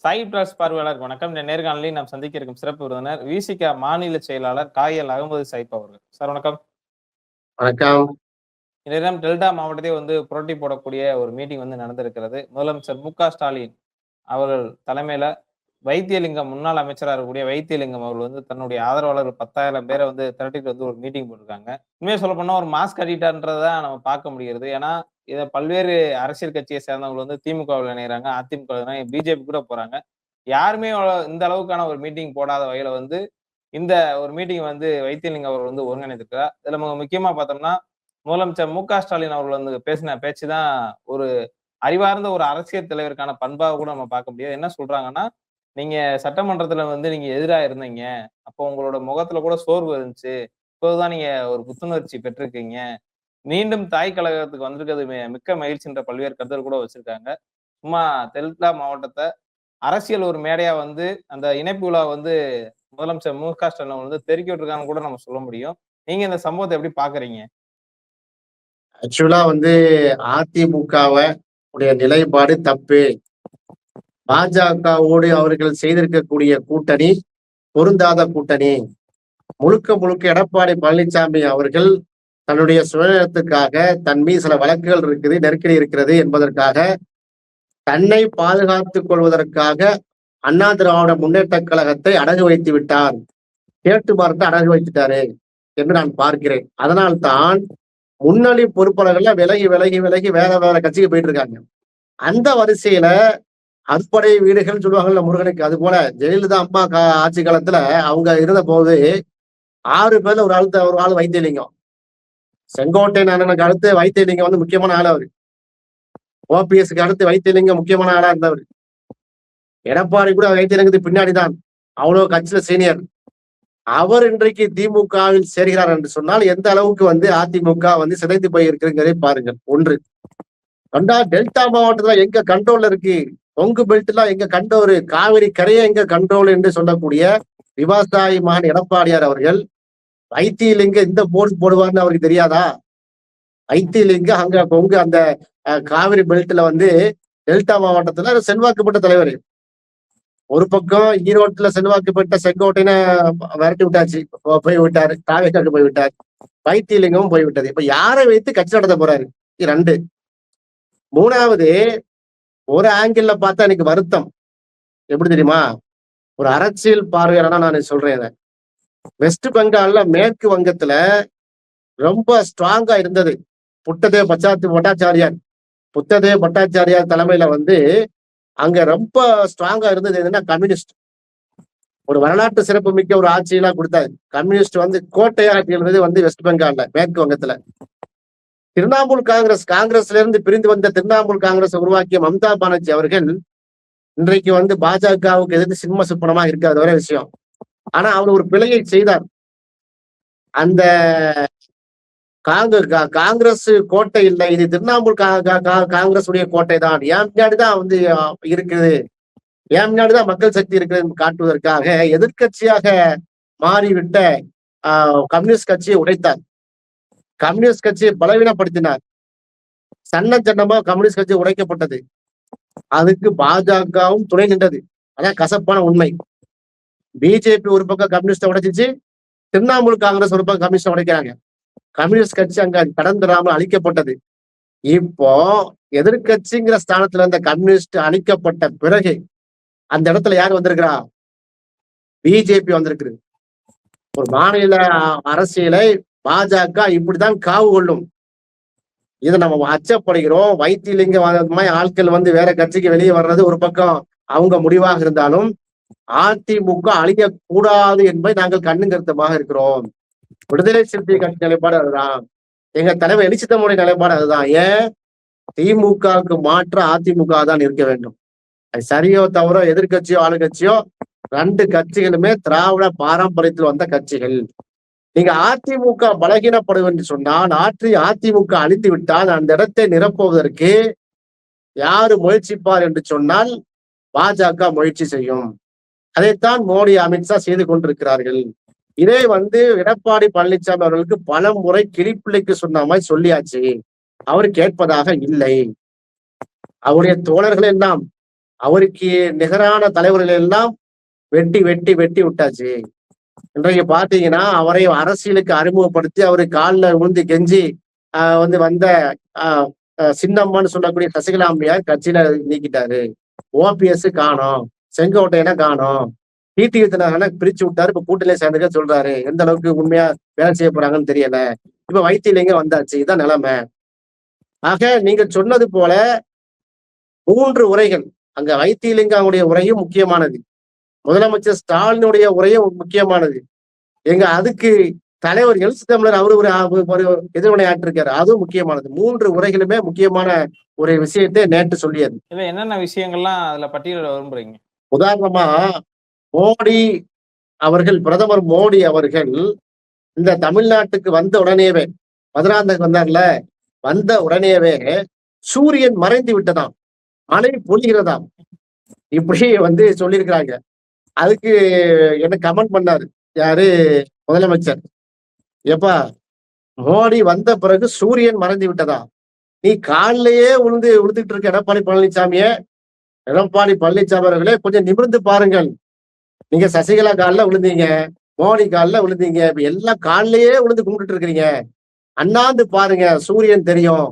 சாய் பிராஸ் பார்வையாளருக்கு வணக்கம். இந்த நேர்காணலில் நாம் சந்திக்க இருக்கும் சிறப்பு விருந்தினர் விசிக மாநில செயலாளர் காயல் அகமது சைப் அவர்கள். சார் வணக்கம். வணக்கம். இந்நேரம் டெல்டா மாவட்டத்தை புரட்டி போடக்கூடிய ஒரு மீட்டிங் நடந்திருக்கிறது. முதலமைச்சர் மு.க.ஸ்டாலின் அவர்கள் தலைமையில வைத்தியலிங்கம் முன்னாள் அமைச்சரா இருக்கக்கூடிய வைத்தியலிங்கம் அவர்கள் தன்னுடைய ஆதரவாளர்கள் 10,000 பேரை திரட்டிட்டு ஒரு மீட்டிங் போட்டிருக்காங்க. உண்மையை சொல்ல போனா ஒரு மாஸ்க் கட்டிட்டான்றதான் நம்ம பார்க்க முடிகிறது. ஏன்னா இத பல்வேறு அரசியல் கட்சியை சேர்ந்தவங்க திமுகவில் இணைகிறாங்க, அதிமுக பிஜேபி கூட போறாங்க. யாருமே இந்த அளவுக்கான ஒரு மீட்டிங் போடாத வகையில இந்த ஒரு மீட்டிங் வைத்தியலிங்கம் அவர்கள் ஒருங்கிணைத்திருக்கிறார். இதுல முக்கியமா பார்த்தோம்னா முதலமைச்சர் மு.க.ஸ்டாலின் அவர்கள் பேசின பேச்சுதான் ஒரு அறிவார்ந்த ஒரு அரசியல் தலைவருக்கான பண்பாக கூட நம்ம பார்க்க முடியாது. என்ன சொல்றாங்கன்னா, நீங்க சட்டமன்றத்துல நீங்க எதிரா இருந்தீங்க. அப்போ உங்களோட முகத்துல கூட சோர்வு இருந்துச்சு. இப்போதான் நீங்க ஒரு புத்துணர்ச்சி பெற்றிருக்கீங்க. மீண்டும் தாய் கழகத்துக்கு வந்திருக்கிறது மிக்க மகிழ்ச்சின்ற பல்வேறு கருத்துகள் கூட வச்சிருக்காங்க. சும்மா டெல்டா மாவட்டத்தை அரசியல் ஒரு மேடையா அந்த இணைப்பு விழா முதலமைச்சர் மு.க.ஸ்டாலின் தெருக்கி விட்டுருக்காங்கன்னு கூட நம்ம சொல்ல முடியும். நீங்க இந்த சம்பவத்தை எப்படி பாக்குறீங்க? ஆக்சுவலா அதிமுகவை உடைய நிலைப்பாடு தப்பு. பாஜகவோடு அவர்கள் செய்திருக்கக்கூடிய கூட்டணி பொருந்தாத கூட்டணி. முழுக்க முழுக்க எடப்பாடி பழனிசாமி அவர்கள் தன்னுடைய சுயநலத்துக்காக தன் மீது சில வழக்குகள் இருக்குது, நெருக்கடி இருக்கிறது என்பதற்காக தன்னை பாதுகாத்துக் கொள்வதற்காக அண்ணா திராவிட முன்னேற்ற கழகத்தை அடகு வைத்து விட்டார். கேட்டு பார்த்து அடகு வைத்துட்டாரு என்று நான் பார்க்கிறேன். அதனால்தான் முன்னணி பொறுப்பாளர்கள்ல விலகி விலகி விலகி வேற வேற கட்சிக்கு போயிட்டு இருக்காங்க. அந்த வரிசையில அறுப்படை வீடுகள் சொல்லுவாங்கல்ல முருகனுக்கு, அது போல ஜெயலலிதா அம்மா ஆட்சி காலத்துல அவங்க இருந்த போது 6 பேர்ல ஒரு ஆள் வைத்தியலிங்கம். செங்கோட்டையன் அண்ணனுக்கு அடுத்து வைத்தியலிங்கம் முக்கியமான ஆள் அவரு. ஓபிஎஸ்க்கு அடுத்து வைத்தியலிங்கம் முக்கியமான ஆளா இருந்தவர். எடப்பாடி கூட வைத்தியலிங்கத்துக்கு பின்னாடிதான், அவ்வளவு கட்சியில சீனியர். அவர் இன்றைக்கு திமுகவில் சேர்கிறார் என்று சொன்னால் எந்த அளவுக்கு அதிமுக சிதைத்து போய் இருக்குங்கிறதை பாருங்கள். ஒன்று. டெல்டா மாவட்டத்துல எங்க கண்ட்ரோல்ல இருக்கு, கொங்கு பெல்ட் எல்லாம் எங்க கண்ட்ரோல், காவிரி கரையை எங்க கண்ட்ரோல் என்று சொல்லக்கூடிய விவசாயி மகன் எடப்பாடியார் அவர்கள் வைத்தியலிங்க இந்த போர்டு போடுவார்னு அவருக்கு தெரியாதா? வைத்தியலிங்க அங்க கொங்கு அந்த காவிரி பெல்ட்ல டெல்டா மாவட்டத்துல செல்வாக்குப்பட்ட தலைவர். ஒரு பக்கம் ஈரோட்டுல செல்வாக்கு பெற்ற செங்கோட்டையின விரட்டி விட்டாச்சு, போய் விட்டாரு, தாவேக்காக்கு போய் விட்டார். வைத்தியலிங்கமும் போய்விட்டது. இப்ப யாரை வைத்து கட்சி நடத்த போறாரு? 2. 3வது, ஒரு ஆங்கிள் பார்த்தா எனக்கு வருத்தம். எப்படி தெரியுமா? ஒரு அரசியல் பார்வையாளனா நான் சொல்றேன். வெஸ்ட் பெங்கால்ல மேற்கு வங்கத்துல ரொம்ப ஸ்ட்ராங்கா இருந்தது புத்ததேவ பட்டாச்சாரியார் தலைமையில அங்க ரொம்ப ஸ்ட்ராங்கா இருந்தது எதுன்னா கம்யூனிஸ்ட். ஒரு வரலாற்று சிறப்பு மிக்க ஒரு ஆட்சியெல்லாம் கொடுத்தாரு. கம்யூனிஸ்ட் கோட்டையா இருந்தது வெஸ்ட் பெங்கால்ல மேற்கு வங்கத்துல. திரிணாமுல் காங்கிரஸ்ல இருந்து பிரிந்து வந்த திரிணாமுல் காங்கிரஸ் உருவாக்கிய மம்தா பானர்ஜி அவர்கள் இன்றைக்கு பாஜகவுக்கு எதிர்த்து சிம்ம சுப்பனமா இருக்காது ஒரே விஷயம். ஆனா அவர் ஒரு பிழையை செய்தார். அந்த காங்கிரஸ் கோட்டை இல்லை, இது திரிணாமுல் காங்கிரஸ் உடைய கோட்டை தான், என் பின்னாடிதான் இருக்குது, என் பின்னாடிதான் மக்கள் சக்தி இருக்கிறது காட்டுவதற்காக எதிர்கட்சியாக மாறிவிட்ட கம்யூனிஸ்ட் கட்சியை உடைத்தார். கம்யூனிஸ்ட் கட்சியை பலவீனப்படுத்தினார். சன்னமா கம்யூனிஸ்ட் கட்சி உடைக்கப்பட்டது. அதுக்கு பாஜகவும் துணை நின்றது. அதான் கசப்பான உண்மை. பிஜேபி ஒரு பக்கம் கம்யூனிஸ்ட உடைச்சிச்சு, திரிணாமுல் காங்கிரஸ் ஒரு பக்கம் கம்யூனிஸ்ட உடைக்கிறாங்க. கம்யூனிஸ்ட் கட்சி அங்க கடந்துடாமல் அழிக்கப்பட்டது. இப்போ எதிர்கட்சிங்கிற ஸ்தானத்துல இருந்த கம்யூனிஸ்ட் அழிக்கப்பட்ட பிறகு அந்த இடத்துல யார் வந்திருக்கிறா? பிஜேபி வந்திருக்கு. ஒரு மாநில அரசியலை பாஜக இப்படிதான் காவு கொள்ளும். இதை நம்ம அச்சப்படுகிறோம். வைத்தியலிங்க ஆட்கள் வேற கட்சிக்கு வெளியே வர்றது ஒரு பக்கம் அவங்க முடிவாக இருந்தாலும் அதிமுக அழியக்கூடாது என்பதை நாங்கள் கண்ணுங்கருத்தமாக இருக்கிறோம். விடுதலை சிறுத்தை கட்சி நிலைப்பாடு அதுதான். எங்க தலைவர் எழுச்சித்தமுடைய நிலைப்பாடு அதுதான். ஏன் திமுகவுக்கு மாற்ற அதிமுக தான் இருக்க வேண்டும். அது சரியோ தவறோ, எதிர்கட்சியோ ஆளுங்கட்சியோ 2 கட்சிகளுமே திராவிட பாரம்பரியத்தில் வந்த கட்சிகள். நீங்க அதிமுக பலகீனப்படும் என்று சொன்னால், அதிமுக அழித்து விட்டால் அந்த இடத்தை நிரப்புவதற்கு யாரு முயற்சிப்பார் என்று சொன்னால் பாஜக முயற்சி செய்யும். அதைத்தான் மோடி, அமித்ஷா செய்து கொண்டிருக்கிறார்கள். இதே எடப்பாடி பழனிசாமி அவர்களுக்கு பல முறை கிளிப்பிள்ளைக்கு சொன்ன மாதிரி சொல்லியாச்சு. அவர் கேட்பதாக இல்லை. அவருடைய தோழர்கள் எல்லாம் அவருக்கு நிகரான தலைவர்கள் எல்லாம் வெட்டி வெட்டி வெட்டி விட்டாச்சு. இன்றைக்கு பாத்தீங்கன்னா அவரை அரசியலுக்கு அறிமுகப்படுத்தி அவரு காலில் விழுந்து கெஞ்சி வந்த சின்னம்மான்னு சொல்லக்கூடிய சசிகலா அம்மையார் கட்சியில நீக்கிட்டாரு. ஓபிஎஸ் காணோம், செங்கோட்டையனை காணோம், டிடி வித்தியாசன பிரிச்சு விட்டாரு. இப்ப கூட்டணியில சேர்ந்துக்க சொல்றாரு. எந்த அளவுக்கு உண்மையா வேலை செய்ய போறாங்கன்னு தெரியல. இப்ப வைத்தியலிங்கம் வந்தாச்சு. இதான் நிலைமை. ஆக நீங்க சொன்னது போல 3 உரைகள், அங்க வைத்தியலிங்கமுடைய உரையும் முக்கியமானது, முதலமைச்சர் ஸ்டாலினுடைய உரையும் முக்கியமானது. அதுக்கு தலைவர் எழுச்சி தமிழர் அவரு ஒரு எதிர்வினையாற்றிருக்காரு, அதுவும் முக்கியமானது. 3 உரைகளுமே முக்கியமான ஒரு விஷயத்தை நேற்று சொல்லியது. இல்ல என்னென்ன விஷயங்கள்லாம் அதுல பட்டியலிட விரும்புறீங்க? உதாரணமா மோடி அவர்கள், பிரதமர் மோடி அவர்கள் இந்த தமிழ்நாட்டுக்கு வந்த உடனேவே, மதுராந்தகம் வந்தார்ல, வந்த உடனேவே சூரியன் மறைந்து விட்டதாம், மழை பொழிகிறதாம், இப்படி சொல்லியிருக்கிறாங்க. அதுக்கு என்ன கமெண்ட் பண்ணாரு யாரு, முதலமைச்சர். எப்பா, மோடி வந்த பிறகு சூரியன் மறைந்து விட்டதா? நீ காலிலேயே விழுந்துட்டு இருக்க எடப்பாடி பழனிசாமியே. எடப்பாடி பழனிசாமி அவர்களே, கொஞ்சம் நிமிர்ந்து பாருங்கள். நீங்க சசிகலா காலில் விழுந்தீங்க, மோடி காலில் விழுந்தீங்க, இப்ப எல்லாம் காலிலேயே விழுந்து கும்பிட்டு இருக்கிறீங்க. அண்ணாந்து பாருங்க, சூரியன் தெரியும்,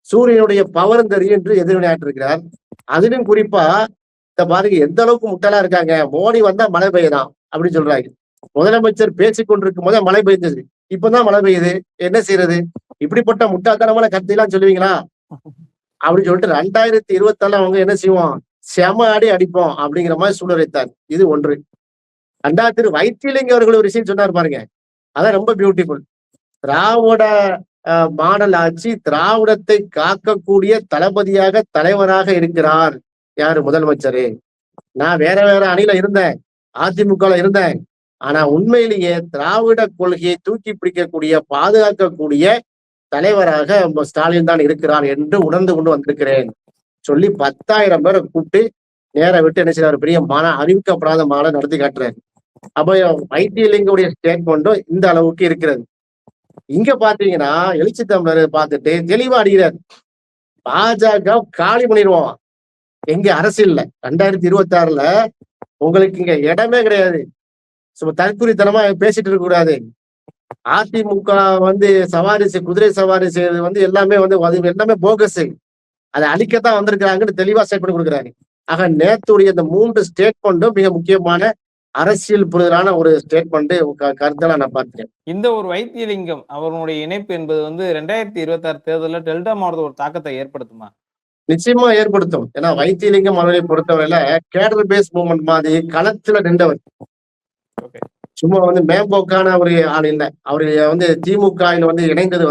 சூரியனுடைய பவரும் தெரியும் என்று எதிர்வினையாற்றி இருக்கிறார். அதிலும் குறிப்பா இந்த பாருங்க எந்த அளவுக்கு முட்டாளா இருக்காங்க. மோடி வந்தா மழை பெய்யுதான் அப்படின்னு சொல்றாங்க. முதலமைச்சர் பேசிக் கொண்டிருக்கும் போதே மழை பெய்தது, இப்பதான் மழை பெய்யுது, என்ன செய்யறது? இப்படிப்பட்ட முட்டாள்தனமான கருத்தையெல்லாம் சொல்லுவீங்களா அப்படின்னு சொல்லிட்டு 2024 அவங்க என்ன செய்வோம், செம அடி அடிப்போம் அப்படிங்கிற மாதிரி சூழ்நிலைத்தார். இது ஒன்று. 2 வைத்தியலிங்கம் அவர்கள் ஒரு விஷயம் சொன்னார் பாருங்க, அதான் ரொம்ப பியூட்டிஃபுல். திராவிட மாடல் ஆட்சி, திராவிடத்தை காக்கக்கூடிய தளபதியாக, தலைவராக இருக்கிறார் யாரு, முதலமைச்சரு. நான் வேற வேற அணியில இருந்தேன், அதிமுக இருந்தேன். ஆனா உண்மையிலேயே திராவிட கொள்கையை தூக்கி பிடிக்கக்கூடிய, பாதுகாக்கக்கூடிய தலைவராக ஸ்டாலின் தான் இருக்கிறார் என்று உணர்ந்து கொண்டு வந்திருக்கிறேன் சொல்லி 10,000 பேரை கூப்பிட்டு நேர விட்டு என்ன செய்யறாரு, பெரிய அறிவிக்கப்படாத மாலை நடத்தி காட்டுறாரு. அப்ப வைத்தியலிங்கோடைய ஸ்டேட்மெண்ட்டும் இந்த அளவுக்கு இருக்கிறது. இங்க பாத்தீங்கன்னா எழுச்சி தமிழர் பார்த்துட்டு தெளிவா அடிக்கிறார், பாஜக காலி பண்ணிடுவோம் எங்க அரசியல்ல. 2026 உங்களுக்கு இங்க இடமே கிடையாது. தற்குறித்தனமா பேசிட்டு இருக்க கூடாது. அதிமுக சவாரி, குதிரை சவாரி செய்யறது எல்லாமே எல்லாமே போகஸ், அதை அழிக்கத்தான் வந்திருக்கிறாங்கன்னு தெளிவா ஸ்டேட்மெண்ட் கொடுக்குறாரு. ஆக நேத்துடைய இந்த 3 ஸ்டேட்மெண்ட்டும் மிக முக்கியமான அரசியல் புரிதலான ஒரு ஸ்டேட்மெண்ட் கருத்தெல்லாம் நான் பார்த்தேன். இந்த ஒரு வைத்தியலிங்கம் அவருடைய இணைப்பு என்பது 2026 தேர்தலில் டெல்டா மாவட்டத்தில் ஒரு தாக்கத்தை ஏற்படுத்துமா? நிச்சயமா ஏற்படுத்தும். ஏன்னா வைத்தியலிங்கம் அவர்களை பொறுத்தவரையில கேடர் பேஸ் மூவ்மெண்ட் மாதிரி களத்துல நின்றவர். சும்மா மேம்போக்கான ஒரு ஆள் இல்லை. அவரு திமுக இணைந்தது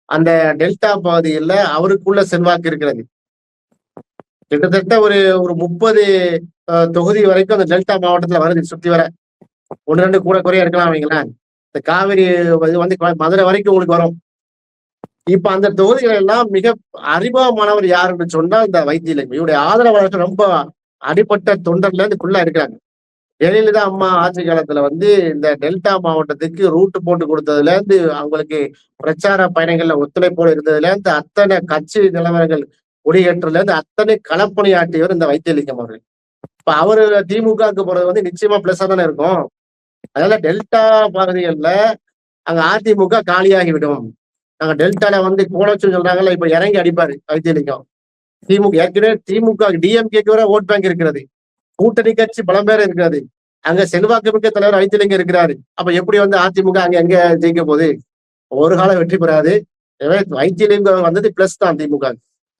அந்த டெல்டா பகுதியில் அவருக்குள்ள செல்வாக்கு இருக்கிறது. கிட்டத்தட்ட ஒரு 30 தொகுதி வரைக்கும் அந்த டெல்டா மாவட்டத்துல வருது. சுத்தி வர 1-2 கூட குறைய இருக்கலாம் அவங்களேன். இந்த காவிரி மதுரை வரைக்கும் உங்களுக்கு வரும். இப்ப அந்த தொகுதிகள் எல்லாம் மிக அறிமுகமானவர் யாருன்னு சொன்னா இந்த வைத்தியலிங்கம். இவருடைய ஆதரவாளர்கள் ரொம்ப அடிப்பட்ட தொண்டர்ல இருந்து ஃபுல்லா இருக்கிறாங்க. ஜெயலலிதா அம்மா ஆட்சி காலத்துல இந்த டெல்டா மாவட்டத்துக்கு ரூட் போட்டு கொடுத்ததுல இருந்து, அவங்களுக்கு பிரச்சார பயணங்கள்ல ஒத்துழைப்போடு இருந்ததுல இருந்து, அத்தனை கட்சி நிலவரங்கள் கொடியேற்றல இருந்து அத்தனை களப்பணியாற்றியவர் இந்த வைத்தியலிங்கம் அவர்கள். இப்ப அவரு திமுகவுக்கு போறது நிச்சயமா பிளஸா தானே இருக்கும். அதனால டெல்டா பகுதிகள்ல அங்க அதிமுக காலியாகிவிடும். நாங்க டெல்டால கோலச்சு சொல்றாங்கல்ல, இப்ப இறங்கி அடிப்பாரு வைத்தியலிங்கம். திமுக ஏற்கனவே திமுக டிஎம்கேக்கு வர ஓட் பேங்க் இருக்கிறது, கூட்டணி கட்சி பலம் பேர் இருக்கிறது, அங்க செல்வாக்கு மிக்க தலைவர் வைத்தியலிங்கம் இருக்கிறாரு. அப்ப எப்படி அதிமுக அங்க எங்க ஜெயிக்க போகுது? ஒரு காலம் வெற்றி பெறாது. வைத்தியலிங்கம் பிளஸ் தான் திமுக.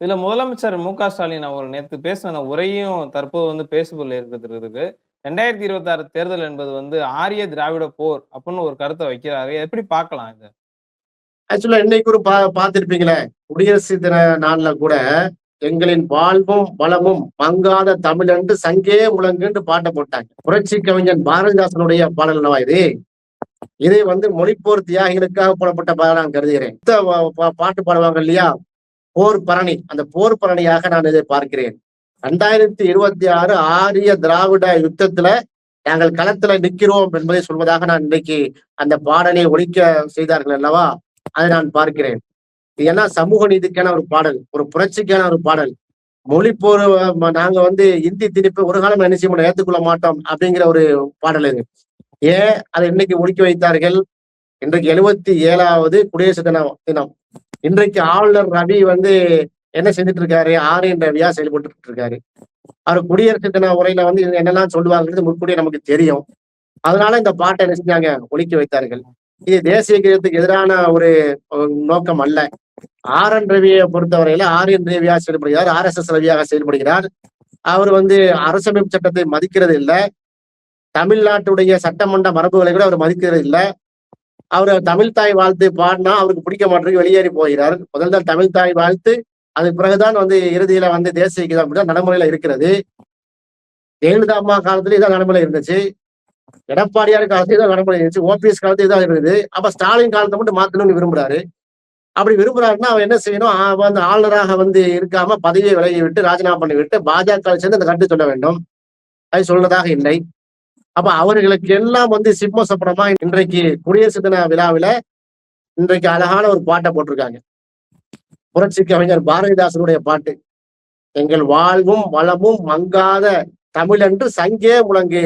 இதுல முதலமைச்சர் மு.க. ஸ்டாலின் அவர் நேற்று பேசின உரையும் தற்போது பேசுபொருள் இருக்கிறதுக்கு 2026 தேர்தல் என்பது ஆரிய திராவிட போர் அப்படின்னு ஒரு கருத்தை வைக்கிறாரு. எப்படி பார்க்கலாம் இது? ஆக்சுவலா இன்னைக்கு ஒரு பார்த்திருப்பீங்களே, குடியரசு தின நாள்ல கூட எங்களின் வாழ்வும் வளமும் மங்காத தமிழன்று சங்கே முழங்குன்னு பாட்டை போட்டாங்க. புரட்சி கவிஞன் பாரதிதாசனுடைய பாடல் அல்லவா இது. இதை மொழிப்போர் தியாகிகளுக்காக போடப்பட்ட பாடல் கருதுகிறேன். பாட்டு பாடுவாங்க இல்லையா, போர் பரணி, அந்த போர் பரணியாக நான் இதை பார்க்கிறேன். 2026 ஆரிய திராவிட யுத்தத்துல நாங்கள் களத்துல நிற்கிறோம் என்பதை சொல்வதாக நான் இன்றைக்கு அந்த பாடலை ஒழிக்க செய்தார்கள் அல்லவா, அதை நான் பார்க்கிறேன். இது என்ன சமூக நீதிக்கான ஒரு பாடல், ஒரு புரட்சிக்கான ஒரு பாடல். மொழிப்போர் நாங்க வந்து இந்தி திணிப்பு ஒரு காலம் என்ன செய்ய மாட்டோம், ஏற்றுக்கொள்ள மாட்டோம் அப்படிங்கிற ஒரு பாடல் இது. ஏன் அதை இன்னைக்கு ஒழிக்க வைத்தார்கள்? இன்றைக்கு 77வது குடியரசு தினம். இன்றைக்கு ஆளுநர் ரவி வந்து என்ன செஞ்சுட்டு இருக்காரு? ஆரியன் ரவியா செயல்பட்டு இருக்காரு. அவர் குடியரசு தின உரையில வந்து என்னெல்லாம் சொல்லுவாங்கிறது முன்கூட்டியே நமக்கு தெரியும். அதனால இந்த பாட்டை என்ன செஞ்சாங்க? ஒழிக்க வைத்தார்கள். இது தேசிய கீதத்துக்கு எதிரான ஒரு நோக்கம் அல்ல. ஆர்.என். ரவியை பொறுத்தவரையில ஆரியன் ரவியா செயல்படுகிறார், RSS ரவியாக செயல்படுகிறார். அவர் வந்து அரசமைப்பு சட்டத்தை மதிக்கிறது இல்லை. தமிழ்நாட்டுடைய சட்டமன்ற மரபுகளை கூட அவர் மதிக்கிறது இல்லை. அவர் தமிழ் தாய் வாழ்த்து பாடினா அவருக்கு பிடிக்க மாட்டேங்குது, வெளியேறி போகிறார். முதல் தான் தமிழ் தாய் வாழ்த்து, அதுக்கு பிறகுதான் வந்து இறுதியில வந்து தேசிய கீதம் அப்படிதான் நடைமுறையில இருக்கிறது. ஜெயலலிதா அம்மா காலத்துல இதான் நடைமுறை இருந்துச்சு. எடப்பாடியார் காலத்துல இதான் நடைமுறை இருந்துச்சு. ஓபிஎஸ் காலத்துல இதான் இருந்தது. அப்ப ஸ்டாலின் காலத்தை மட்டும் மாத்தணும்னு விரும்புறாரு. அப்படி விரும்புறாருன்னா அவன் என்ன செய்யணும்? வந்து ஆளுநராக வந்து இருக்காம பதவியை விலகி விட்டு ராஜினாமா பண்ணி விட்டு பாஜக சேர்ந்து அந்த கருத்து சொல்ல வேண்டும். அது சொல்றதாக இல்லை. அப்ப அவர்களுக்கு எல்லாம் வந்து சிம்ம சப்பனமா இன்றைக்கு குடியரசு தின விழாவில இன்றைக்கு அழகான ஒரு பாட்டை போட்டிருக்காங்க. புரட்சி கவிஞர் பாரதிதாசனுடைய பாட்டு. எங்கள் வாழ்வும் வளமும் மங்காத தமிழன்று சங்கே முழங்கு.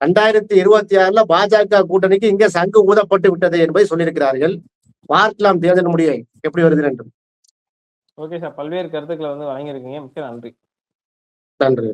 2026 பாஜக கூட்டணிக்கு இங்க சங்கு ஊதப்பட்டு விட்டது என்பதை சொல்லியிருக்கிறார்கள். பார்க்கலாம் தேர்தல் முடிவை எப்படி வருது என்று. ஓகே சார், பல்வேறு கருத்துக்களை வந்து வழங்கியிருக்கீங்க. மிக்க நன்றி. நன்றி.